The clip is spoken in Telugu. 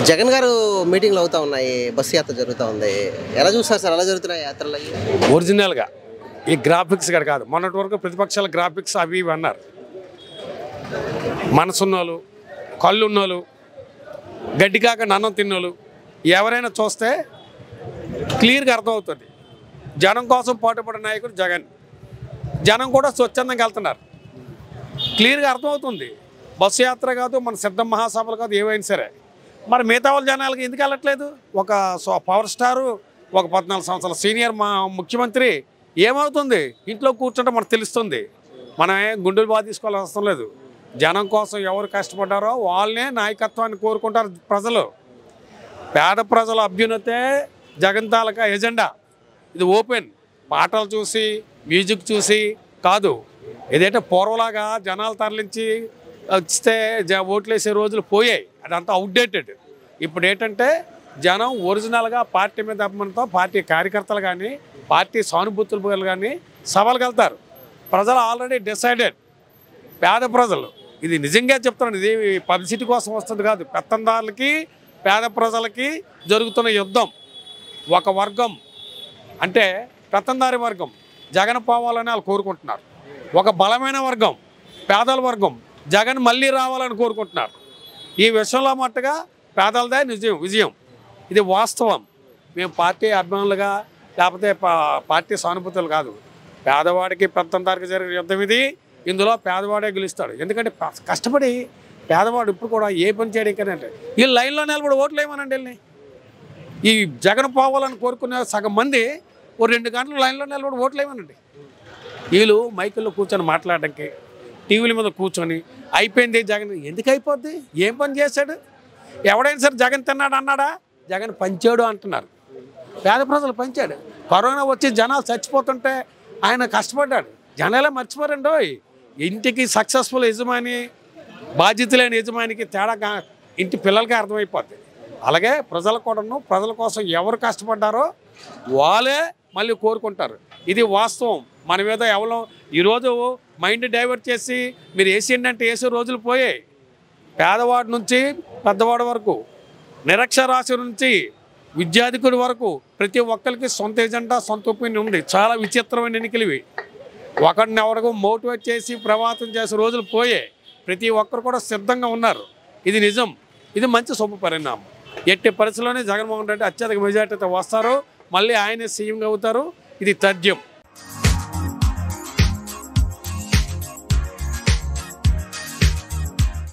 జగన్ గారు మీటింగ్లు అవుతా ఉన్నాయి, బస్సు యాత్ర జరుగుతూ ఉంది. ఎలా చూస్తారు సార్ ఎలా జరుగుతున్నాయి యాత్రలు? ఒరిజినల్గా ఈ గ్రాఫిక్స్ కూడా కాదు. మొన్నటి వరకు ప్రతిపక్షాల గ్రాఫిక్స్ అవి ఇవి అన్నారు. మనసున్నోళ్ళు, కళ్ళు ఉన్నోళ్ళు, గడ్డి కాక అన్నం తిన్నోళ్ళు ఎవరైనా చూస్తే క్లియర్గా అర్థమవుతుంది. జనం కోసం పాటుపడే నాయకుడు జగన్. జనం కూడా స్వచ్ఛందంగా వెళ్తున్నారు. క్లియర్గా అర్థమవుతుంది. బస్సు యాత్ర కాదు, మన సిద్ధం మహాసభలు కాదు, ఏవైనా సరే. మరి మిగతా వాళ్ళ జనాలకి ఎందుకు వెళ్ళట్లేదు? ఒక పవర్ స్టారు, ఒక 14 సంవత్సరాల సీనియర్ ముఖ్యమంత్రి ఏమవుతుంది? ఇంట్లో కూర్చుంటే మనకు తెలుస్తుంది. మనమే గుండెలు బాగా తీసుకోవాల్సిన అవసరం లేదు. జనం కోసం ఎవరు కష్టపడ్డారో వాళ్ళనే నాయకత్వాన్ని కోరుకుంటారు ప్రజలు. పేద ప్రజల అభ్యున్నతే జగన్ తాలూకా ఎజెండా. ఇది ఓపెన్. పాటలు చూసి, మ్యూజిక్ చూసి కాదు. ఏదైతే పూర్వలాగా జనాలు తరలించి ఇస్తే ఓట్లేసే రోజులు పోయాయి. అదంతా అవుట్డేటెడ్. ఇప్పుడు ఏంటంటే జనం ఒరిజినల్గా పార్టీ మీద అభిమానంతో పార్టీ కార్యకర్తలు కానీ, పార్టీ సానుభూతులు కానీ సభలకు వెళ్తారు. ప్రజలు ఆల్రెడీ డిసైడెడ్. పేద ప్రజలు, ఇది నిజంగా చెప్తున్నాను, ఇది పబ్లిసిటీ కోసం వస్తుంది కాదు. పెత్తందారులకి పేద ప్రజలకి జరుగుతున్న యుద్ధం. ఒక వర్గం అంటే పెత్తందారి వర్గం జగన్ పోవాలని వాళ్ళు కోరుకుంటున్నారు. ఒక బలమైన వర్గం పేదల వర్గం జగన్ మళ్ళీ రావాలని కోరుకుంటున్నారు. ఈ విషయంలో మట్టుగా పేదలదే విజయం. ఇది వాస్తవం. మేము పార్టీ అభిమానులుగా లేకపోతే పార్టీ సానుభూతులు కాదు. పేదవాడికి పెత్తందారికి జరిగిన యుద్ధం ఇది. ఇందులో పేదవాడే గెలుస్తాడు. ఎందుకంటే కష్టపడి పేదవాడు ఇప్పుడు కూడా ఏ పని చేయడానికి అంటే ఈ లైన్లో నిలబడి ఓట్లు వేయమనండి. వెళ్ళి ఈ జగన్ పోవాలని కోరుకునే సగం మంది ఓ 2 గంటలు లైన్లో నిలబడి ఓట్లు వేయమనండి. వీళ్ళు మైకుల్లో కూర్చొని మాట్లాడడానికి, టీవీల మీద కూర్చొని అయిపోయింది జగన్. ఎందుకు అయిపోద్ది? ఏం పని చేశాడు? ఎవడైనా సరే జగన్ తిన్నాడు అన్నాడా? జగన్ పంచాడు అంటున్నారు. పేద ప్రజలు పంచాడు. కరోనా వచ్చి జనాలు చచ్చిపోతుంటే ఆయన కష్టపడ్డాడు. జనాలే మర్చిపోరండి. ఇంటికి సక్సెస్ఫుల్ యజమాని, బాధ్యత లేని యజమానికి తేడా ఇంటి పిల్లలకే అర్థమైపోద్ది. అలాగే ప్రజలకు కూడాను ప్రజల కోసం ఎవరు కష్టపడ్డారో వాళ్ళే మళ్ళీ కోరుకుంటారు. ఇది వాస్తవం. మన మీద ఎవరో ఈరోజు మైండ్ డైవర్ట్ చేసి మీరు వేసేయండి అంటే వేసే రోజులు పోయాయి. పేదవాడి నుంచి పెద్దవాడి వరకు, నిరక్షరాస్యుల నుంచి విద్యాధికుడి వరకు ప్రతి ఒక్కరికి సొంత ఎజెండా, సొంత ఒపీనియన్ ఉంది. చాలా విచిత్రమైన ఎన్నికలు ఇవి. ఒకరిని ఎవరికి మోటివేట్ చేసి ప్రభావితం చేసే రోజులు పోయాయి. ప్రతి ఒక్కరు కూడా సిద్ధంగా ఉన్నారు. ఇది నిజం. ఇది మంచి శుభ పరిణామం. ఎట్టి పరిస్థితుల్లోనే జగన్మోహన్ రెడ్డి అత్యధిక మెజార్టీతో వస్తారు. మళ్ళీ ఆయనే సీఎంగా అవుతారు. ఇది తథ్యం.